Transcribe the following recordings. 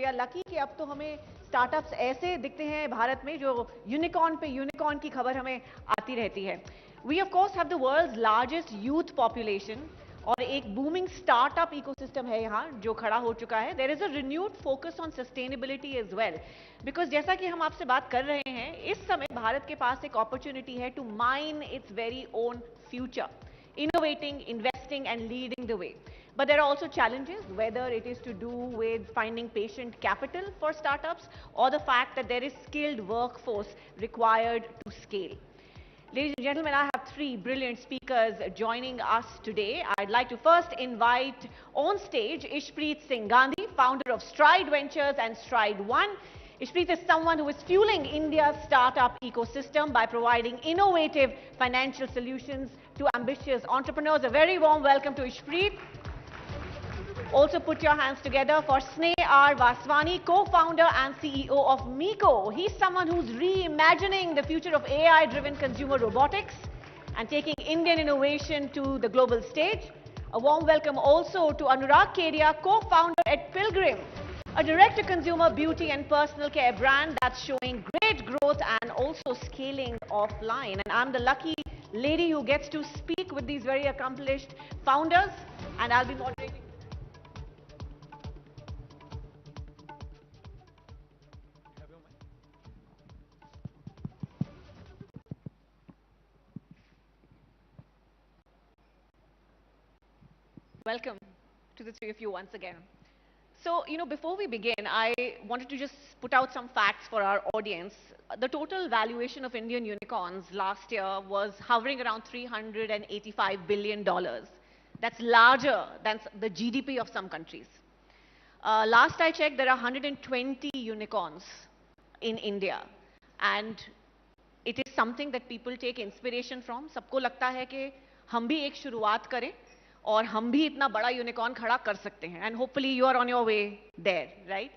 Are lucky कि अब तो हमें स्टार्टअप्स ऐसे दिखते हैं भारत में जो यूनिकॉर्न पे यूनिकॉर्न की खबर हमें आती रहती है. We of course have the world's largest youth population और एक बूमिंग स्टार्टअप इकोसिस्टम है यहाँ जो खड़ा हो चुका है. There is a renewed focus on sustainability as well, because जैसा कि हम आपसे बात कर रहे हैं, इस समय भारत के पास एक अपॉर्चुनिटी है to mine its very own future, innovating, investing, and leading the way. But there are also challenges, whether it is to do with finding patient capital for startups or the fact that there is skilled workforce required to scale. Ladies and gentlemen, I have three brilliant speakers joining us today. I'd like to first invite on stage Ishpreet Singh Gandhi, founder of Stride Ventures and Stride One. Ishpreet is someone who is fueling India's startup ecosystem by providing innovative financial solutions to ambitious entrepreneurs. A very warm welcome to Ishpreet. Also put your hands together for Sneh R. Vaswani, co-founder and CEO of Miko. He's someone who's reimagining the future of AI-driven consumer robotics and taking Indian innovation to the global stage. A warm welcome also to Anurag Kedia, co-founder at Pilgrim, a direct-to-consumer beauty and personal care brand that's showing great growth and also scaling offline. And I'm the lucky lady who gets to speak with these very accomplished founders, and I'll be moderating. Welcome to the three of you once again. So, before we begin, I wanted to just put out some facts for our audience. The total valuation of Indian unicorns last year was hovering around $385 billion. That's larger than the GDP of some countries. Last I checked, there are 120 unicorns in India. And it is something that people take inspiration from. सबको लगता है कि हम भी एक शुरुआत करें और हम भी इतना बड़ा यूनिकॉर्न खड़ा कर सकते हैं. And hopefully you are on your way there, right?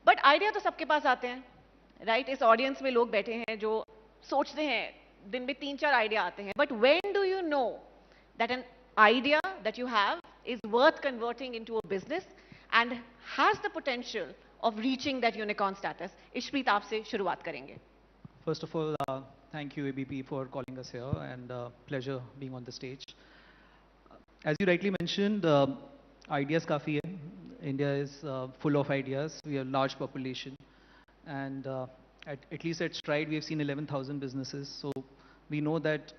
But idea तो सबके पास आते हैं, राइट? इस ऑडियंस में लोग बैठे हैं जो सोचते हैं, दिन में 3-4 आइडिया आते हैं. But when do you know that an idea that you have is worth converting into a business and has the potential of reaching that unicorn status? Ishpreet, आपसे शुरुआत करेंगे. First of all, thank you ABP for calling us here, and pleasure being on the stage. As you rightly mentioned, ideas kafi hai. India is full of ideas. We have large population, and at least at Stride we have seen 11,000 businesses. So we know that,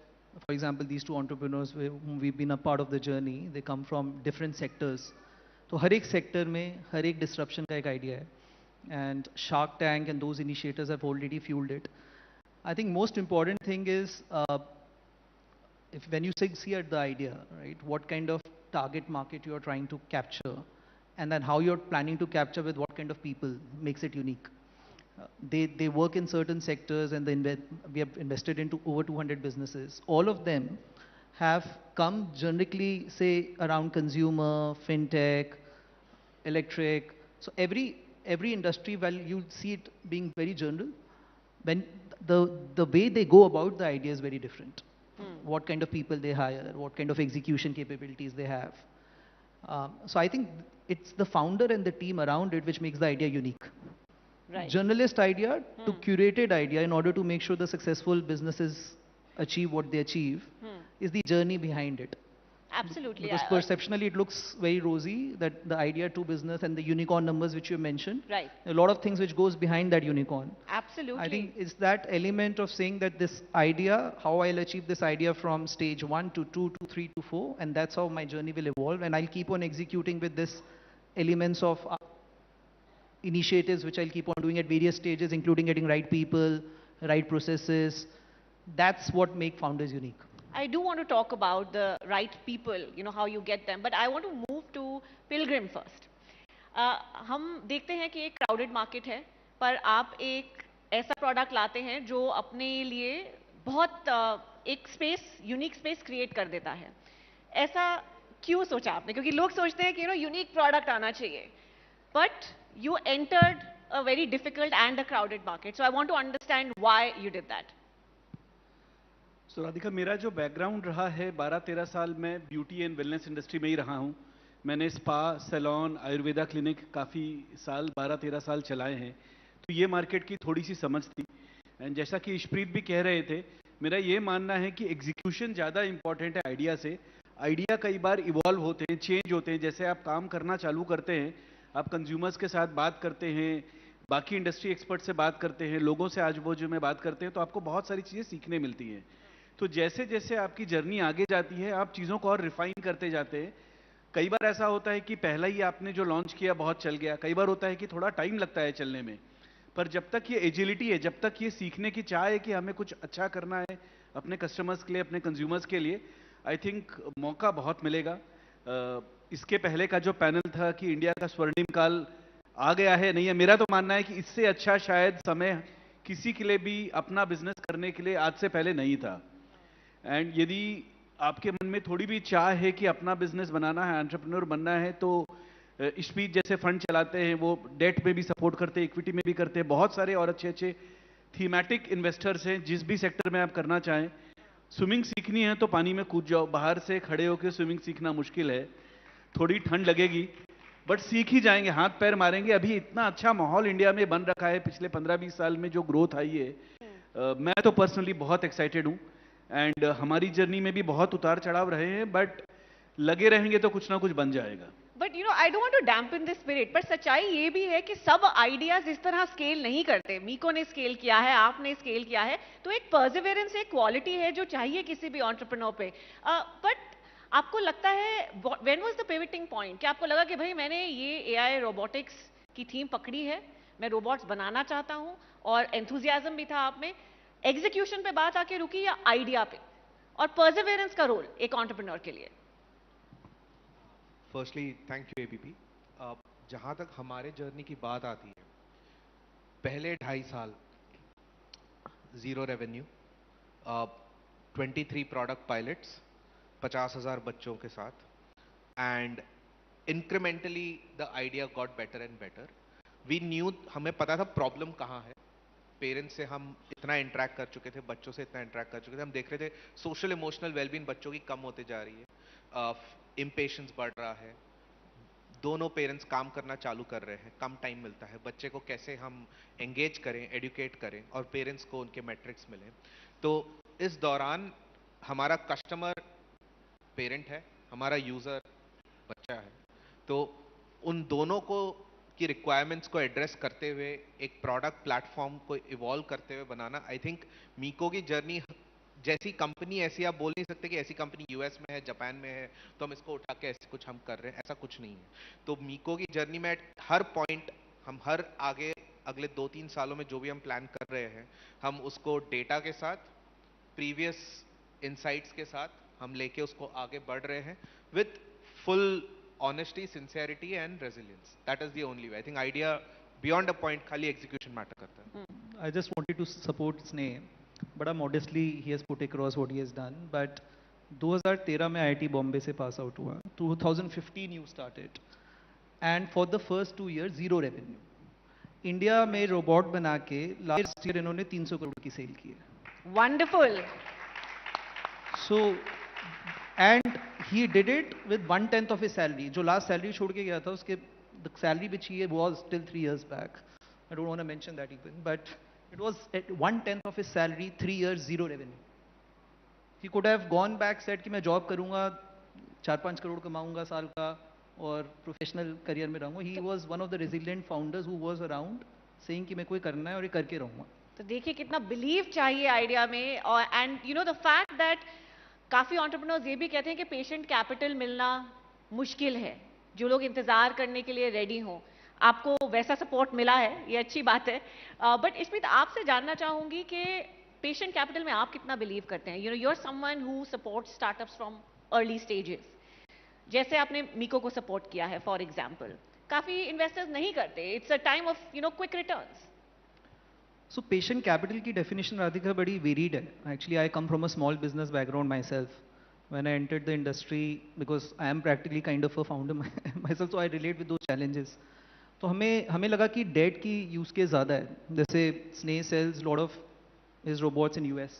for example, these two entrepreneurs whom we've been a part of the journey, they come from different sectors. So हर एक sector में हर एक disruption का एक idea है, and Shark Tank and those initiators have already fueled it. I think most important thing is when you see at the idea, right, what kind of target market you are trying to capture, and then how you're planning to capture with what kind of people makes it unique. They work in certain sectors, and we have invested into over 200 businesses. All of them have come generically, say, around consumer, fintech, electric. So every industry, well, you see it being very general. When the way they go about the idea is very different. What kind of people they hire, what kind of execution capabilities they have. So I think it's the founder and the team around it which makes the idea unique. Right. Journalist idea to curated idea in order to make sure the successful businesses achieve what they achieve is the journey behind it. Absolutely. Because perceptionally it looks very rosy, that the idea to business and the unicorn numbers which you mentioned. Right. A lot of things which goes behind that unicorn. Absolutely. I think it's that element of saying that this idea, how I'll achieve this idea from stage 1 to 2 to 3 to 4, and that's how my journey will evolve, and I'll keep on executing with this elements of initiatives which I'll keep on doing at various stages, including getting right people, right processes. That's what make founders unique. I do want to talk about the right people, how you get them, but I want to move to Pilgrim first. हम देखते हैं कि एक crowded market है, पर आप एक ऐसा product लाते हैं जो अपने लिए बहुत एक space, unique space create कर देता है. ऐसा क्यों सोचा आपने? क्योंकि लोग सोचते हैं कि unique product आना चाहिए, but you entered a very difficult and a crowded market. So I want to understand why you did that. So Radhika, मेरा जो बैकग्राउंड रहा है 12-13 साल में ब्यूटी एंड वेलनेस इंडस्ट्री में ही रहा हूँ. मैंने स्पा, सैलून, आयुर्वेदा क्लिनिक काफ़ी साल 12-13 साल चलाए हैं, तो ये मार्केट की थोड़ी सी समझ थी। एंड जैसा कि इशप्रीत भी कह रहे थे, मेरा ये मानना है कि एग्जीक्यूशन ज़्यादा इंपॉर्टेंट है आइडिया से। आइडिया कई बार इवॉल्व होते हैं, चेंज होते हैं। जैसे आप काम करना चालू करते हैं, आप कंज्यूमर्स के साथ बात करते हैं, बाकी इंडस्ट्री एक्सपर्ट से बात करते हैं, लोगों से आज बाजू में बात करते हैं, तो आपको बहुत सारी चीज़ें सीखने मिलती हैं। तो जैसे जैसे आपकी जर्नी आगे जाती है, आप चीज़ों को और रिफाइन करते जाते हैं। कई बार ऐसा होता है कि पहला ही आपने जो लॉन्च किया बहुत चल गया, कई बार होता है कि थोड़ा टाइम लगता है चलने में। पर जब तक ये एजिलिटी है, जब तक ये सीखने की चाह है कि हमें कुछ अच्छा करना है अपने कस्टमर्स के लिए, अपने कंज्यूमर्स के लिए, आई थिंक मौका बहुत मिलेगा। इसके पहले का जो पैनल था कि इंडिया का स्वर्णिम काल आ गया है, नहीं है, मेरा तो मानना है कि इससे अच्छा शायद समय किसी के लिए भी अपना बिजनेस करने के लिए आज से पहले नहीं था। एंड यदि आपके मन में थोड़ी भी चाह है कि अपना बिजनेस बनाना है, एंटरप्रेन्योर बनना है, तो इशप्रीत जैसे फंड चलाते हैं, वो डेट में भी सपोर्ट करते हैं, इक्विटी में भी करते हैं। बहुत सारे और अच्छे अच्छे थीमेटिक इन्वेस्टर्स हैं, जिस भी सेक्टर में आप करना चाहें। स्विमिंग सीखनी है तो पानी में कूद जाओ, बाहर से खड़े होकर स्विमिंग सीखना मुश्किल है, थोड़ी ठंड लगेगी, बट सीख ही जाएंगे, हाथ पैर मारेंगे। अभी इतना अच्छा माहौल इंडिया में बन रखा है, पिछले 15-20 साल में जो ग्रोथ आई है, मैं तो पर्सनली बहुत एक्साइटेड हूँ। एंड हमारी जर्नी में भी बहुत उतार चढ़ाव रहे हैं, बट लगे रहेंगे तो कुछ ना कुछ बन जाएगा। But you know, I don't want to dampen this spirit, पर सच्चाई ये भी है कि सब आइडियाज इस तरह स्केल नहीं करते। मीको ने स्केल किया है, आपने स्केल किया है, तो एक परसिवियरेंस, एक क्वालिटी है जो चाहिए किसी भी एंटरप्रेन्योर पे। बट आपको लगता है, when was the pivoting point, कि आपको लगा कि भाई मैंने ये एआई रोबोटिक्स की थीम पकड़ी है, मैं रोबोट्स बनाना चाहता हूं, और एंथुजियाज्म भी था आप में, एग्जीक्यूशन पे बात आके रुकी या आइडिया पे? और परसिवियरेंस का रोल एक एंटरप्रेन्योर के लिए? Firstly thank you ABP. जहाँ तक हमारे जर्नी की बात आती है, पहले 2.5 साल ज़ीरो रेवेन्यू, 23 प्रोडक्ट पायलट्स, 50,000 बच्चों के साथ, and incrementally the idea got better and better. We knew, हमें पता था प्रॉब्लम कहाँ है। पेरेंट्स से हम इतना इंटरेक्ट कर चुके थे, बच्चों से इतना इंटरेक्ट कर चुके थे, हम देख रहे थे सोशल इमोशनल वेलबींग बच्चों की कम होते जा रही है, इम्पेशंस बढ़ रहा है, दोनों पेरेंट्स काम करना चालू कर रहे हैं, कम टाइम मिलता है, बच्चे को कैसे हम एंगेज करें, एडुकेट करें, और पेरेंट्स को उनके मैट्रिक्स मिले। तो इस दौरान हमारा कस्टमर पेरेंट है, हमारा यूजर बच्चा है, तो उन दोनों को की रिक्वायरमेंट्स को एड्रेस करते हुए एक प्रोडक्ट प्लेटफॉर्म को इवॉल्व करते हुए बनाना, आई थिंक मीको की जर्नी, जैसी कंपनी ऐसी आप बोल नहीं सकते कि ऐसी कंपनी यूएस में है, जापान में है, तो हम इसको उठा के ऐसे कुछ हम कर रहे हैं, ऐसा कुछ नहीं है। तो मीको की जर्नी में हर पॉइंट, हम हर आगे अगले 2-3 सालों में जो भी हम प्लान कर रहे हैं, हम उसको डेटा के साथ, प्रीवियस इनसाइट्स के साथ हम लेके उसको आगे बढ़ रहे हैं, with full honesty, sincerity and resilience. That is the only way. I think idea beyond a point खाली एग्जीक्यूशन मैटर करता है। I just wanted to support Sneh, बड़ा modestly he has put across what he has done. But 2013 में IIT Bombay से pass out हुआ, 2015 you started, and for the first 2 years zero revenue. India में robot बना के last year इन्होंने 300 करोड़ की cell की है। Wonderful. So and he did it with 1/10 of his salary. जो लास्ट सैलरी छोड़ के गया था, उसके the salary which he was till 3 years back. I don't want to mention that even, but it was at 1/10 of his salary, 3 years, zero revenue. He could have gone back, said कि मैं job करूँगा, 4-5 करोड़ कमाऊँगा साल का, और professional career में रहूँगा। He was one of the resilient founders who was around saying कि मैं कोई करना है और ये करके रहूँगा। तो देखिए कितना बिलीव चाहिए आइडिया में। और and you know the fact that काफी एंटरप्रेन्योर्स ये भी कहते हैं कि पेशेंट कैपिटल मिलना मुश्किल है, जो लोग इंतजार करने के लिए रेडी हों। आपको वैसा सपोर्ट मिला है, ये अच्छी बात है। बट इशप्रीत, आपसे जानना चाहूंगी कि पेशेंट कैपिटल में आप कितना बिलीव करते हैं? You know, you are someone who support startups from early stages, जैसे आपने मीको को सपोर्ट किया है फॉर एग्जाम्पल। काफी इन्वेस्टर्स नहीं करते, it's a time of you know quick returns. So patient capital की definition राधिका बड़ी varied है. Actually, I come from a small business background myself. When I entered the industry, because I am practically kind of a founder myself, so I relate with those challenges. तो हमें लगा कि date की use case ज़्यादा है। जैसे स्ने sells lot of his robots in US,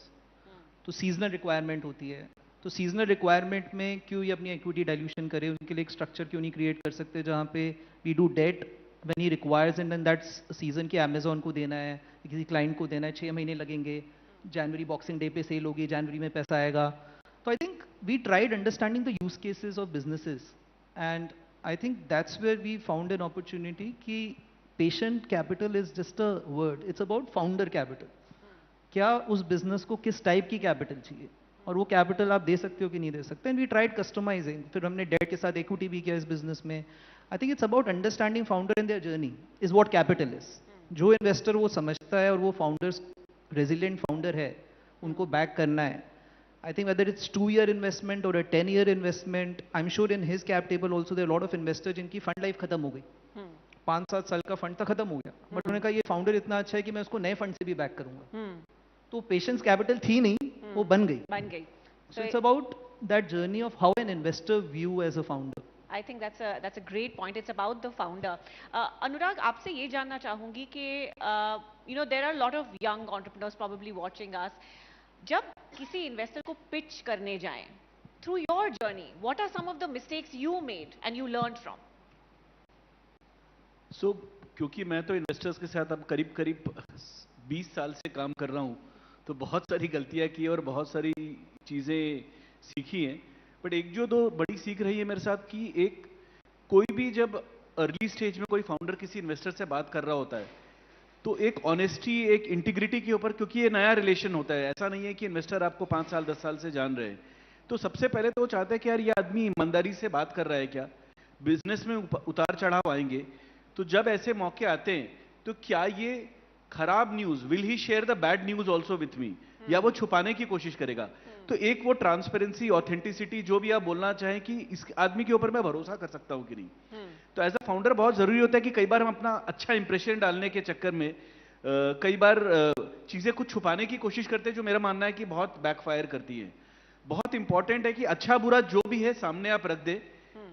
तो सीजनल रिक्वायरमेंट होती है, तो सीजनल रिक्वायरमेंट में क्यों ये अपनी इक्विटी डाइल्यूशन करे, उनके लिए एक स्ट्रक्चर क्यों नहीं क्रिएट कर सकते जहाँ पे we do date when he requires and then that's season की अमेजोन को देना है, किसी क्लाइंट को देना है, 6 महीने लगेंगे, जनवरी बॉक्सिंग डे पे सेल होगी, जनवरी में पैसा आएगा. तो I think we tried understanding the use cases of businesses and I think that's where we found an opportunity कि patient capital is just a word, it's about founder capital. क्या उस बिजनेस को किस टाइप की capital चाहिए और वो capital आप दे सकते हो कि नहीं दे सकते. एंड वी ट्राइड कस्टमाइजिंग, फिर हमने डेट के साथ इक्विटी भी किया इस बिजनेस में. I think it's about understanding founder in their journey is what capital is. जो इन्वेस्टर वो समझता है और वो फाउंडर्स रेजिलिएंट फाउंडर है, उनको बैक करना है. I think whether it's 2-year investment or a 10-year investment, I'm sure in his cap table also there are a lot of investors जिनकी fund life खत्म हो गई. 5-7 साल का फंड तो खत्म हो गया, बट उन्होंने कहा ये फाउंडर इतना अच्छा है कि मैं उसको नए फंड से भी बैक करूंगा. तो पेशेंस कैपिटल थी नहीं, वो बन गई. So it's about that journey of how an investor view as a founder. I think that's a great point. It's about the founder. Anurag, आपसे ये जानना चाहूंगी कि there are a lot of young entrepreneurs probably watching us. जब किसी investor को pitch करने जाएं, through your journey, what are some of the mistakes you made and you learned from? So, क्योंकि मैं तो इन्वेस्टर्स के साथ अब करीब 20 साल से काम कर रहा हूँ, तो बहुत सारी गलतियाँ की और बहुत सारी चीज़ें सीखी हैं. बट एक जो दो बड़ी सीख रही है मेरे साथ कि एक कोई भी जब अर्ली स्टेज में कोई फाउंडर किसी इन्वेस्टर से बात कर रहा होता है, तो एक ऑनेस्टी, एक इंटीग्रिटी के ऊपर, क्योंकि ये नया रिलेशन होता है, ऐसा नहीं है कि इन्वेस्टर आपको 5 साल 10 साल से जान रहे हैं. तो सबसे पहले तो वो चाहते हैं कि यार ये आदमी ईमानदारी से बात कर रहा है क्या, बिजनेस में उतार चढ़ाव आएंगे, तो जब ऐसे मौके आते हैं तो क्या ये खराब news, will he share the bad news also with me, या वो छुपाने की कोशिश करेगा. तो एक वो ट्रांसपेरेंसी, ऑथेंटिसिटी, जो भी आप बोलना चाहें कि इस आदमी के ऊपर मैं भरोसा कर सकता हूं कि नहीं. तो एज अ फाउंडर बहुत जरूरी होता है कि कई बार हम अपना अच्छा इंप्रेशन डालने के चक्कर में कई बार चीजें कुछ छुपाने की कोशिश करते हैं, जो मेरा मानना है कि बहुत बैकफायर करती है. बहुत इंपॉर्टेंट है कि अच्छा बुरा जो भी है सामने आप रख दे.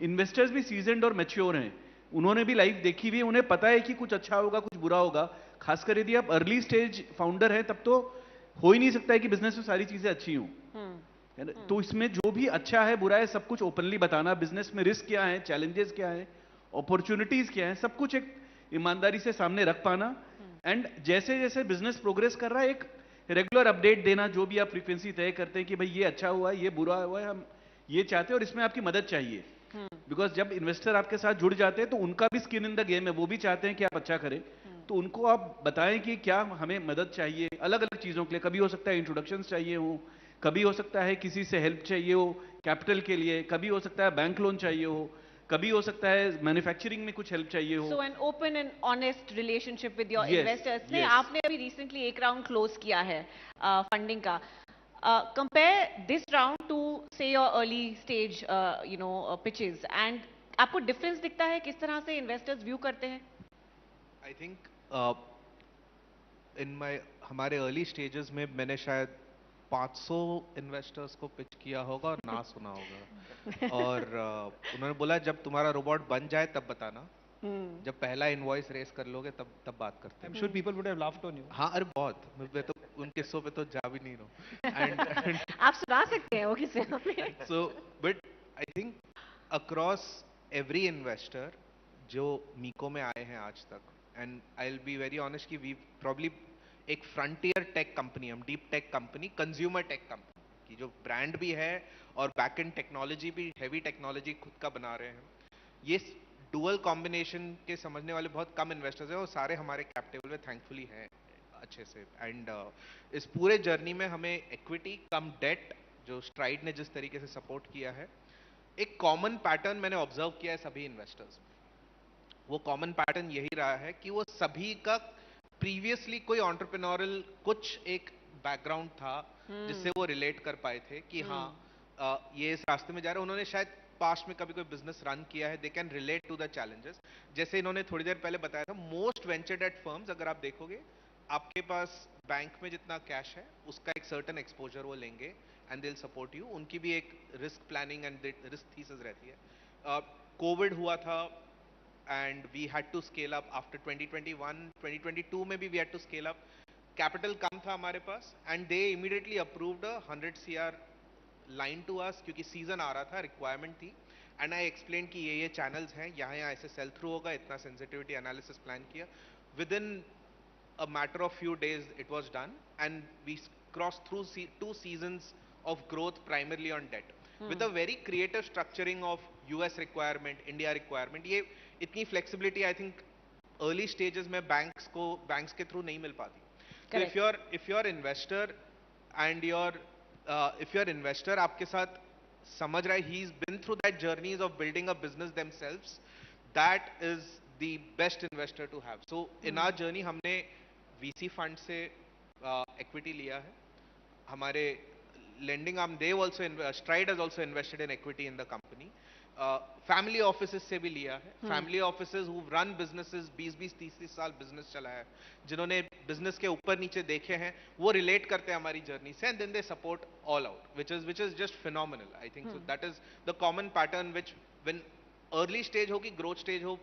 इन्वेस्टर्स भी सीजनड और मैच्योर हैं, उन्होंने भी लाइफ देखी हुई है, उन्हें पता है कि कुछ अच्छा होगा कुछ बुरा होगा. खासकर यदि आप अर्ली स्टेज फाउंडर हैं, तब तो हो ही नहीं सकता है कि बिजनेस में सारी चीजें अच्छी हों. तो इसमें जो भी अच्छा है बुरा है सब कुछ ओपनली बताना, बिजनेस में रिस्क क्या है, चैलेंजेस क्या है, अपॉर्चुनिटीज क्या है, सब कुछ एक ईमानदारी से सामने रख पाना. एंड जैसे जैसे बिजनेस प्रोग्रेस कर रहा है एक रेगुलर अपडेट देना, जो भी आप फ्रीक्वेंसी तय करते हैं कि भाई ये अच्छा हुआ है, ये बुरा हुआ है, हम ये चाहते हैं और इसमें आपकी मदद चाहिए. बिकॉज जब इन्वेस्टर आपके साथ जुड़ जाते हैं तो उनका भी स्किन इन द गेम है, वो भी चाहते हैं कि आप अच्छा करें. तो उनको आप बताएं कि क्या हमें मदद चाहिए अलग अलग चीजों के लिए. कभी हो सकता है इंट्रोडक्शन चाहिए हो, कभी हो सकता है किसी से हेल्प चाहिए हो कैपिटल के लिए, कभी हो सकता है बैंक लोन चाहिए हो, कभी हो सकता है मैन्युफैक्चरिंग में कुछ हेल्प चाहिए हो. So an open and honest relationship with your Yes, investors. नहीं, yes. आपने अभी रिसेंटली एक राउंड क्लोज किया है फंडिंग का. कंपेयर दिस राउंड टू से your early stage pitches, and आपको डिफरेंस दिखता है किस तरह से इन्वेस्टर्स व्यू करते हैं? आई थिंक हमारे अर्ली स्टेजेस में मैंने शायद 500 इन्वेस्टर्स को पिच किया होगा और ना सुना होगा. और उन्होंने बोला जब तुम्हारा रोबोट बन जाए तब बताना, जब पहला इनवॉइस रेस कर लोगे तब बात करते हैं. I'm sure people would have laughed on you. हाँ, अरे बहुत, मैं तो उन किस्सों पे तो जा भी नहीं रहा. एंड आप सुना सकते हैं वो किसे हमें. so but I think across every investor जो मीको में आए हैं आज तक, and I'll be very honest कि we probably एक फ्रंटियर टेक कंपनी, हम deep tech company, consumer tech company की जो ब्रांड भी है और बैक एंड टेक्नोलॉजी भी, हेवी टेक्नोलॉजी खुद का बना रहे हैं. ये डुअल कॉम्बिनेशन के समझने वाले बहुत कम इन्वेस्टर्स हैं और सारे हमारे कैप टेबल में थैंकफुली हैं अच्छे से. एंड इस पूरे जर्नी में हमें इक्विटी कम डेट, जो स्ट्राइड ने जिस तरीके से सपोर्ट किया है, एक कॉमन पैटर्न मैंने ऑब्जर्व किया है सभी इन्वेस्टर्स में. वो कॉमन पैटर्न यही रहा है कि वो सभी का प्रीवियसली कोई एंटरप्रेन्योरल कुछ एक बैकग्राउंड था जिससे वो रिलेट कर पाए थे कि हाँ ये इस रास्ते में जा रहे हैं. उन्होंने शायद पास्ट में कभी कोई बिजनेस रन किया है, they can relate to the challenges. जैसे इन्होंने थोड़ी देर पहले बताया था, मोस्ट वेंचर डेट फर्म्स, अगर आप देखोगे आपके पास बैंक में जितना कैश है उसका एक सर्टेन एक्सपोजर वो लेंगे and they will support you. उनकी भी एक risk planning and risk thesis रहती है. कोविड हुआ था and we had to scale up after 2021, 2022 में भी we had to scale up. Capital कम था हमारे पास and they immediately approved a 100 CR line to us क्योंकि season आ रहा था, requirement थी, and I explained कि ये channels हैं, यहाँ ऐसे sell through होगा, इतना sensitivity analysis plan किया. Within a matter of few days it was done, and we crossed through 2 seasons of growth primarily on debt with a very creative structuring of US requirement, India requirement. ये इतनी flexibility I think early stages में banks के through नहीं मिल पाती. So if you're investor and if you're investor आपके साथ समझ रहा है, he's been through that journeys of building a business themselves, that is the best investor to have. So in our journey हमने VC fund से equity लिया है. हमारे lending arm, Stride has also invested in equity in the company. Family offices से भी लिया है. Family offices who run businesses 20-30 साल business चलाया है, जिन्होंने business के ऊपर नीचे देखे हैं, वो relate करते हैं हमारी journey से, and then they support all out, which is just phenomenal. I think so. That is the common pattern which when early stage हो कि growth stage हो,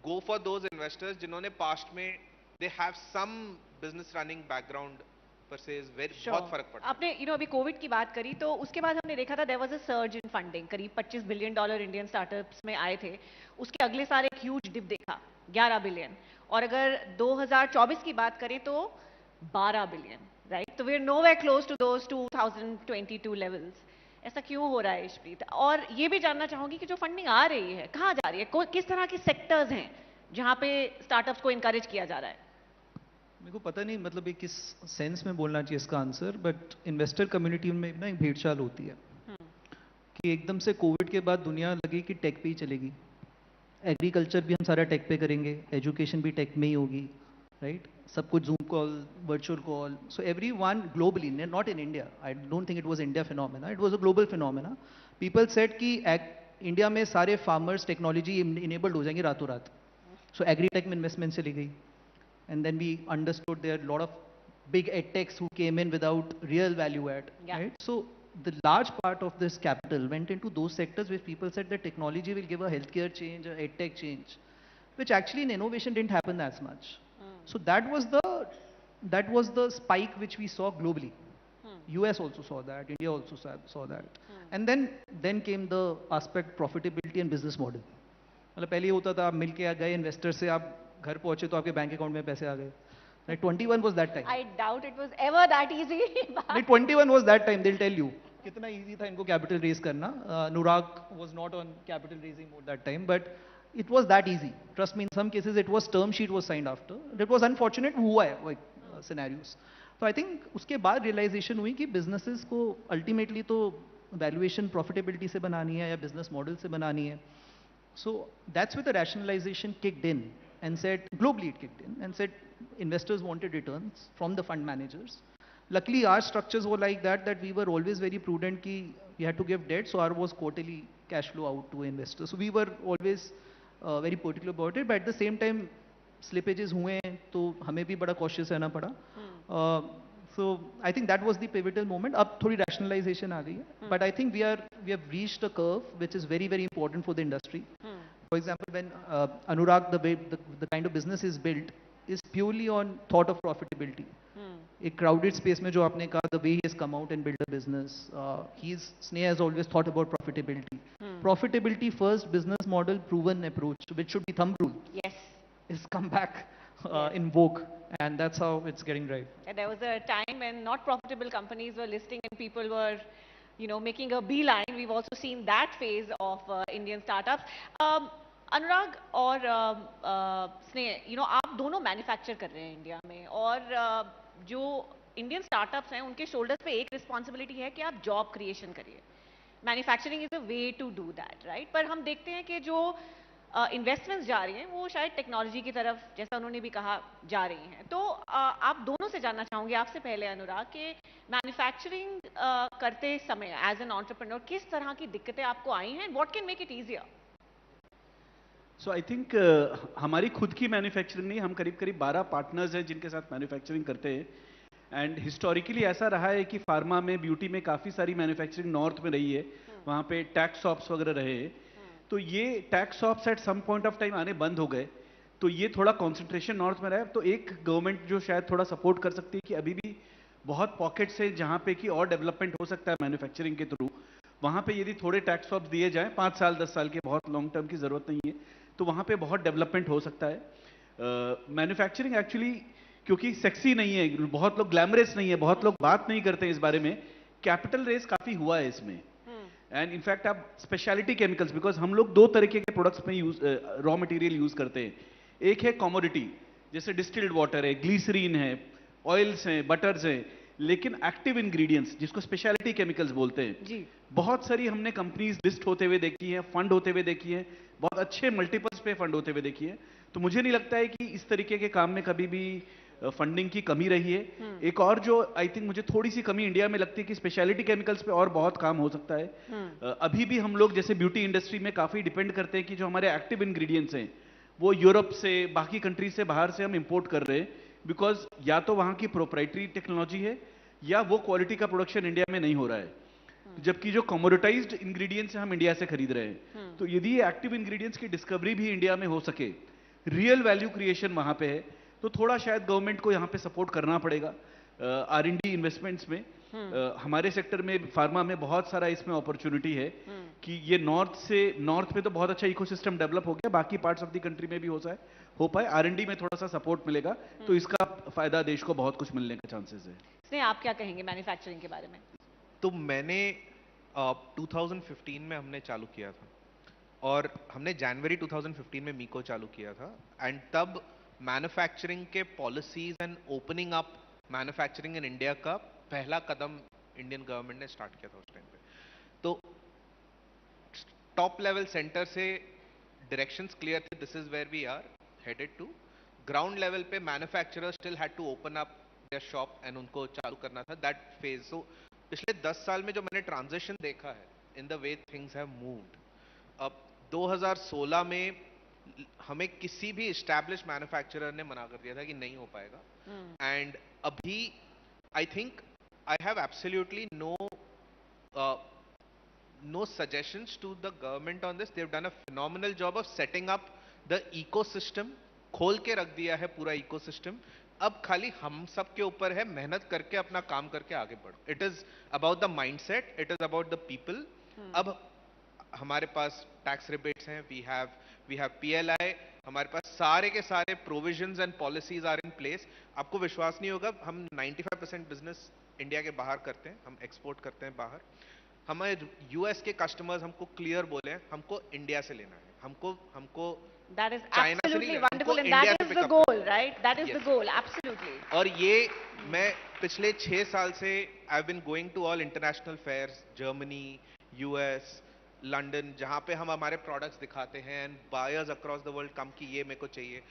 go for those investors जिन्होंने past में they have some business running background पर से बहुत फर्क पड़ता है. आपने अभी कोविड की बात करी, तो उसके बाद हमने देखा था there was a surge in funding. करीब $25 बिलियन इंडियन स्टार्टअप्स में आए थे. उसके अगले साल एक ह्यूज डिप देखा, 11 बिलियन. और अगर 2024 की बात करें तो 12 बिलियन, राइट? तो we are nowhere close to those 2022 levels. ऐसा क्यों हो रहा है इशप्रीत? और ये भी जानना चाहूंगी कि जो फंडिंग आ रही है कहाँ जा रही है, किस तरह की सेक्टर्स हैं जहाँ पे स्टार्टअप्स को इनकरेज किया जा रहा है? मेरे को पता नहीं मतलब ये किस सेंस में बोलना चाहिए इसका आंसर, बट इन्वेस्टर कम्युनिटी में ना एक भेड़चाल होती है कि एकदम से कोविड के बाद दुनिया लगी कि टेक पे ही चलेगी. एग्रीकल्चर भी हम सारा टेक पे करेंगे, एजुकेशन भी टेक में ही होगी, राइट? सब कुछ zoom call, virtual call. So everyone globally, not in India, I don't think it was India phenomena, it was a global phenomena. People said कि इंडिया में सारे फार्मर्स टेक्नोलॉजी इनेबल्ड हो जाएंगे रातों रात. सो एग्रीटेक में इन्वेस्टमेंट चली गई. And then we understood there are a lot of big edtechs who came in without real value add, right? So the large part of this capital went into those sectors where people said that technology will give a healthcare change, a edtech change, which actually in innovation didn't happen as much. So that was the spike which we saw globally. US also saw that, India also saw that. And then came the aspect profitability and business model. मतलब पहले ये होता था, आप मिल के गए investor से, आप घर पहुंचे तो आपके बैंक अकाउंट में पैसे आ गए. Like 21 was that time. I doubt it was ever that easy. Like 21 was that time. They'll tell you कितना easy था इनको capital raise करना. Anurag was not on capital raising mode that time, but it was that easy. Trust me, in some cases it was term sheet was signed after. It was unfortunate हुआ है like scenarios. So I think उसके बाद realization हुई कि businesses को ultimately तो valuation profitability से बनानी है या business model से बनानी है. So that's where the rationalization kicked in. And said, globally it kicked in, and said investors wanted returns from the fund managers. Luckily our structures were like that we were always very prudent कि we had to give debt, so ours was quarterly cash flow out to investors. So we were always very particular about it, but at the same time slippages हुए तो हमें भी बड़ा cautious रहना पड़ा. So I think that was the pivotal moment. अब थोड़ी rationalization आ गई है, but I think we have reached a curve which is very very important for the industry. For example, when Anurag, the kind of business is built is purely on thought of profitability. एक crowded space में जो आपने कहा, the way he has come out and built a business, Sneha has always thought about profitability. Profitability first, business model, proven approach, which should be thumb rule. Yes. Is come back in vogue, and that's how it's getting right. And there was a time when not profitable companies were listing and people were making a beeline. We've also seen that phase of Indian startups. अनुराग और स्नेह, आप दोनों manufacture कर रहे हैं India में, और जो इंडियन स्टार्टअप्स हैं उनके शोल्डर्स पे एक रिस्पॉन्सिबिलिटी है कि आप जॉब क्रिएशन करिए. Manufacturing is a way to do that, right? पर हम देखते हैं कि जो इन्वेस्टमेंट्स जा रही हैं वो शायद टेक्नोलॉजी की तरफ, जैसा उन्होंने भी कहा, जा रही हैं. तो आप दोनों से जानना चाहूंगी, आपसे पहले अनुराग, कि मैन्युफैक्चरिंग करते समय एज एन एंटरप्रेन्योर किस तरह की दिक्कतें आपको आई हैं, what can make it easier? So I think हमारी खुद की मैन्युफैक्चरिंग नहीं, हम करीब करीब 12 पार्टनर्स हैं जिनके साथ मैन्युफैक्चरिंग करते हैं. एंड हिस्टोरिकली ऐसा रहा है कि फार्मा में, ब्यूटी में काफ़ी सारी मैन्युफैक्चरिंग नॉर्थ में रही है, वहाँ पे टैक्स शॉप्स वगैरह रहे हैं. तो ये tax shops at some point of time आने बंद हो गए, तो ये थोड़ा कॉन्सेंट्रेशन नॉर्थ में रहा है. तो एक गवर्नमेंट जो शायद थोड़ा सपोर्ट कर सकती है कि अभी भी बहुत पॉकेट्स है जहाँ पे कि और डेवलपमेंट हो सकता है मैन्युफैक्चरिंग के थ्रू. वहाँ पे यदि थोड़े टैक्स स्वैप्स दिए जाएं 5 साल 10 साल के, बहुत लॉन्ग टर्म की ज़रूरत नहीं है, तो वहाँ पे बहुत डेवलपमेंट हो सकता है। मैन्युफैक्चरिंग एक्चुअली क्योंकि सेक्सी नहीं है, बहुत लोग ग्लैमरस नहीं है, बहुत लोग बात नहीं करते हैं इस बारे में, कैपिटल रेस काफ़ी हुआ है इसमें। एंड इनफैक्ट आप स्पेशलिटी केमिकल्स, बिकॉज हम लोग दो तरीके के प्रोडक्ट्स में यूज रॉ मटेरियल यूज करते हैं। एक है कमोडिटी, जैसे डिस्टिल्ड वाटर है, ग्लीसरीन है, ऑयल्स हैं, बटर्स हैं, लेकिन एक्टिव इंग्रेडिएंट्स जिसको स्पेशलिटी केमिकल्स बोलते हैं जी, बहुत सारी हमने कंपनीज लिस्ट होते हुए देखी हैं, फंड होते हुए देखी हैं, बहुत अच्छे मल्टीपल्स पे फंड होते हुए देखी हैं। तो मुझे नहीं लगता है कि इस तरीके के काम में कभी भी फंडिंग की कमी रही है। एक और जो आई थिंक मुझे थोड़ी सी कमी इंडिया में लगती है कि स्पेशलिटी केमिकल्स पे और बहुत काम हो सकता है। अभी भी हम लोग जैसे ब्यूटी इंडस्ट्री में काफी डिपेंड करते हैं कि जो हमारे एक्टिव इंग्रेडिएंट्स हैं वो यूरोप से, बाकी कंट्रीज से, बाहर से हम इंपोर्ट कर रहे हैं, बिकॉज या तो वहां की प्रोप्राइटरी टेक्नोलॉजी है या वो क्वालिटी का प्रोडक्शन इंडिया में नहीं हो रहा है। जबकि जो कमोडिटाइज्ड इंग्रेडिएंट्स हम इंडिया से खरीद रहे हैं, तो यदि ये एक्टिव इंग्रेडिएंट्स की डिस्कवरी भी इंडिया में हो सके, रियल वैल्यू क्रिएशन वहां पे है, तो थोड़ा शायद गवर्नमेंट को यहाँ पे सपोर्ट करना पड़ेगा R&D इन्वेस्टमेंट्स में। हमारे सेक्टर में, फार्मा में बहुत सारा इसमें अपॉर्चुनिटी है कि ये नॉर्थ में तो बहुत अच्छा इकोसिस्टम डेवलप हो गया, बाकी पार्ट्स ऑफ द कंट्री में भी हो पाए, R&D में थोड़ा सा सपोर्ट मिलेगा तो इसका फायदा देश को बहुत कुछ मिलने का चांसेस है। स्नेह आप क्या कहेंगे मैन्युफैक्चरिंग के बारे में? तो मैंने 2015 में हमने चालू किया था, और हमने जनवरी 2015 में मीको चालू किया था, एंड तब मैन्युफैक्चरिंग के policies and opening up manufacturing in India का पहला कदम इंडियन गवर्नमेंट ने स्टार्ट किया था उस टाइम पे। तो टॉप लेवल सेंटर से डायरेक्शंस क्लियर थे, this is where we are headed to. Ground level पे manufacturers still had to open up their shop and उनको चालू करना था, दैट फेज। सो पिछले 10 साल में जो मैंने ट्रांजिशन देखा है in the way things have moved, अब 2016 में हमें किसी भी एस्टैब्लिश मैन्युफैक्चरर ने मना कर दिया था कि नहीं हो पाएगा, एंड अभी I think I have absolutely no suggestions to the government on this. They've done a phenomenal job of setting up the ecosystem, खोल के रख दिया है पूरा ecosystem। अब खाली हम सब के ऊपर है मेहनत करके अपना काम करके आगे बढ़ो। It is about the mindset, it is about the people। अब हमारे पास टैक्स रिबेट्स हैं, we have PLI, हमारे पास सारे के सारे provisions and policies are in place. आपको विश्वास नहीं होगा, हम 95% बिजनेस इंडिया के बाहर करते हैं, हम एक्सपोर्ट करते हैं बाहर। हमारे यूएस के कस्टमर्स हमको क्लियर बोले हैं हमको इंडिया से लेना है, हमको That is चाइना से absolutely नहीं लेना, wonderful, and हमको that इंडिया is से the pick up goal, करना है। right? That is the Yes. goal, absolutely. और ये मैं पिछले 6 साल से I have been going to all international fairs, Germany, US, London, जहां पे हम हमारे प्रोडक्ट्स दिखाते हैं and buyers across the world come कि ये मेरे को चाहिए।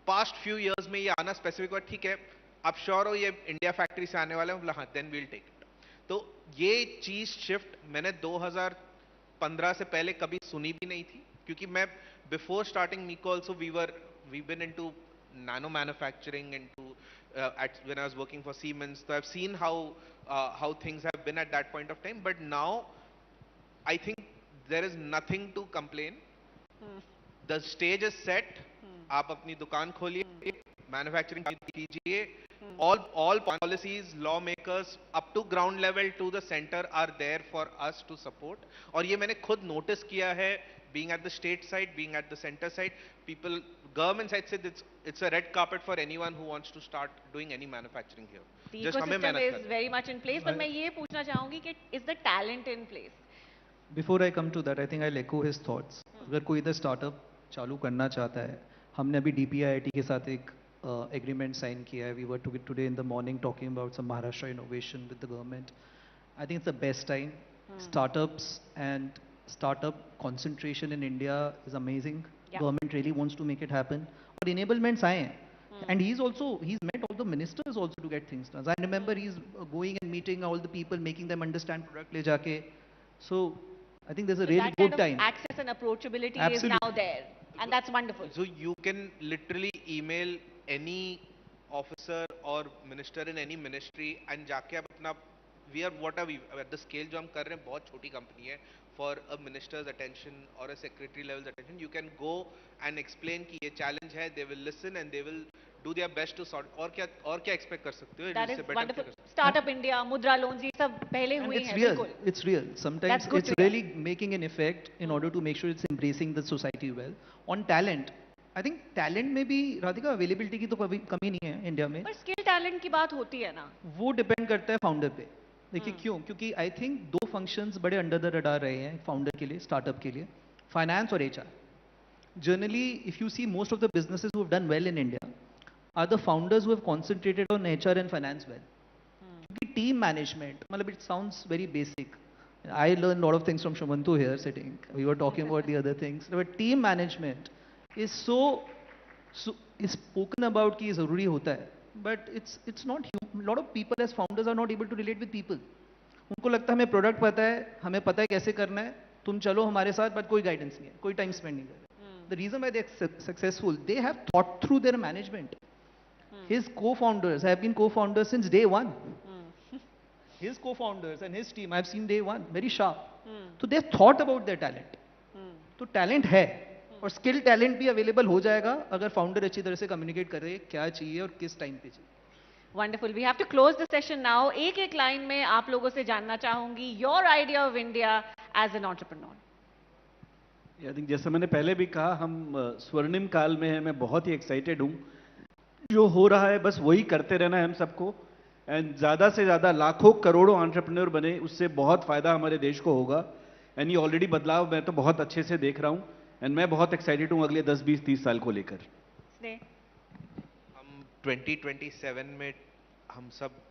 पास्ट फ्यू इयर्स में ये आना स्पेसिफिक हुआ, ठीक है आप श्योर हो ये इंडिया फैक्ट्री से आने वाला है, हाँ देन वील टेक इट। तो ये चीज शिफ्ट मैंने 2015 से पहले कभी सुनी भी नहीं थी, क्योंकि मैं before starting Meeko also we been into nano manufacturing, into when I was working for Siemens, so I've seen how things have been at that point of time, but now I think there is nothing to complain. The stage is set. आप अपनी दुकान खोलिए, manufacturing कीजिए, all policies, lawmakers up to ground level to the center are there for us to support. और ये मैंने खुद notice किया है, being at the state side, being at the center side, people, government side said it's a red carpet for anyone who wants to start doing any manufacturing here. The Just हमें ecosystem मेहनत is करनी very much in place, but मैं ये पूछना चाहूंगी कि is the talent in place? Before I come to that, I think I'll echo his thoughts. अगर कोई इधर स्टार्टअप चालू करना चाहता है, हमने अभी DPIIT के साथ एक एग्रीमेंट साइन किया है. We were today in the morning talking about some Maharashtra innovation with the government. I think it's the best time. Startups and startup concentration in India is amazing. Yeah. Government really wants to make it happen. और enablements आए हैं. And he's met all the ministers also to get things done. I remember he's going and meeting all the people, making them understand product ले जाके. So I think there's a really That good kind of time. access and approachability is Absolutely. now there, and that's wonderful. So you can literally email any officer or minister in any ministry and जाके आप अपना what are we at the scale जो हम कर रहे हैं बहुत छोटी कंपनी है, for a minister's attention or a secretary level's attention you can go and explain कि ये challenge है, they will listen and they will do their best to sort। और क्या expect कर सकते हो That इससे is better wonderful. क्या कर सकते हो? स्टार्टअप इंडिया, मुद्रा लोन्स, ये सब पहले And हुए it's हैं, real. बिल्कुल. It's real. Sometimes That's good it's to hear. really making an effect in order to make sure it's embracing the society well. On talent, I think talent में भी Radhika availability की तो कभी कमी नहीं है इंडिया में. पर स्किल टैलेंट की बात होती है ना. वो डिपेंड करता है फाउंडर पे. देखिए क्यों? क्योंकि आई थिंक दो फंक्शंस बड़े अंडर द रडार रहे हैं फाउंडर के लिए, स्टार्टअप के लिए, फाइनेंस और HR. Generally, if you see most of the businesses who have done well in India are the founders who have concentrated on HR and finance well. क्योंकि team management, मतलब it sounds very basic. I learned a lot of things from Shumantu here sitting. We were talking about the other things. But team management is so is spoken about कि ज़रूरी होता है. But it's not human. A lot of people as founders are not able to relate with people. उनको लगता है हमें product पता है, हमें पता है कैसे करना है, तुम चलो हमारे साथ, बट कोई गाइडेंस नहीं है, कोई टाइम स्पेंड नहीं कर रहे. The reason why they're successful, they have thought through their management. His co-founders have been co-founders since day one. His co-founders and his team, I've seen day one, very sharp. So they've thought about their talent. तो talent है और skill talent भी available हो जाएगा अगर founder अच्छी तरह से communicate करे क्या चाहिए और किस time पे चाहिए. Wonderful. We have to close the session now. एक लाइन में आप लोगों से जानना चाहूंगी your idea of India as an entrepreneur. I think जैसे मैंने पहले भी कहा, हम स्वर्णिम काल में हैं. मैं बहुत ही एक्साइटेड हूँ. जो हो रहा है बस वही करते रहना है हम सबको, एंड ज़्यादा से ज़्यादा लाखों करोड़ों एंटरप्रेन्योर बने, उससे बहुत फ़ायदा हमारे देश को होगा. एंड ये ऑलरेडी बदलाव मैं तो बहुत अच्छे से देख रहा हूँ, एंड मैं बहुत एक्साइटेड हूँ अगले 10, 20, 30 साल को लेकर. स्नेह. हम 2027 में हम सब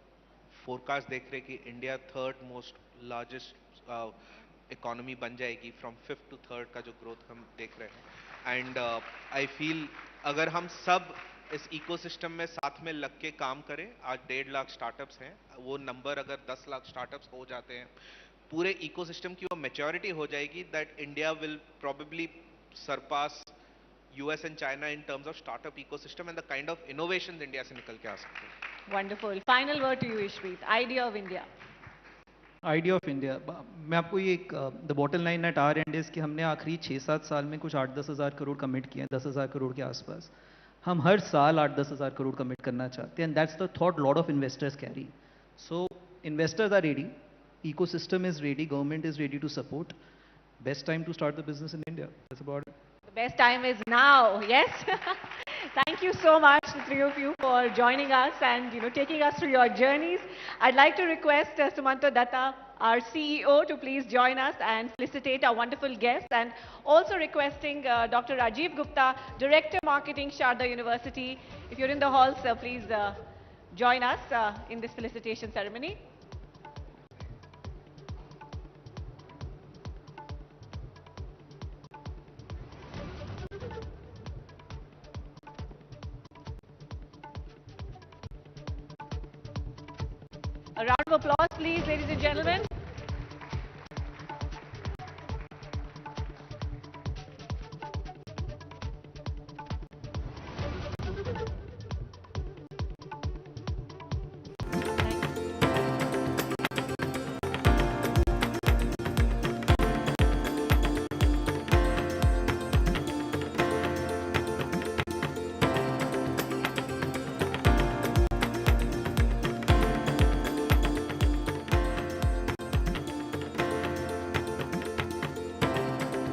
फोरकास्ट देख रहे कि India third most largest economy बन जाएगी. फ्रॉम 5th to 3rd का जो ग्रोथ हम देख रहे हैं. एंड आई फील अगर हम सब इस इकोसिस्टम में साथ में लग के काम करें, आज 1.5 लाख स्टार्टअप्स हैं, वो नंबर अगर 10 लाख स्टार्टअप्स हो जाते हैं, पूरे इकोसिस्टम की वो मैच्योरिटी हो जाएगी, that India will probably surpass US and China in terms of startup ecosystem and the kind of innovations India से निकल के आ सकते हैं. Wonderful. Final word to you, Ishpreet. Idea of India. Idea of India, मैं आपको ये एक the bottom line at the end is कि हमने आखिरी 6-7 साल में कुछ 8-10 हज़ार करोड़ कमिट किए हैं, 10,000 करोड़ के आसपास. हम हर साल 8-10 हज़ार करोड़ कमिट करना चाहते हैं, and that's the thought lot of investors carry. So investors are ready, ecosystem is ready, government is ready to support. Best time to start the business in India. That's about it. The best time is now. Yes. Thank you so much, the three of you, for joining us and taking us through your journeys. I'd like to request Sumanta Datta, our CEO, to please join us and felicitate our wonderful guests, and also requesting Dr. Rajiv Gupta, Director Marketing, Sharda University. If you're in the hall, sir, please join us in this felicitation ceremony. A round of applause, please, ladies and gentlemen.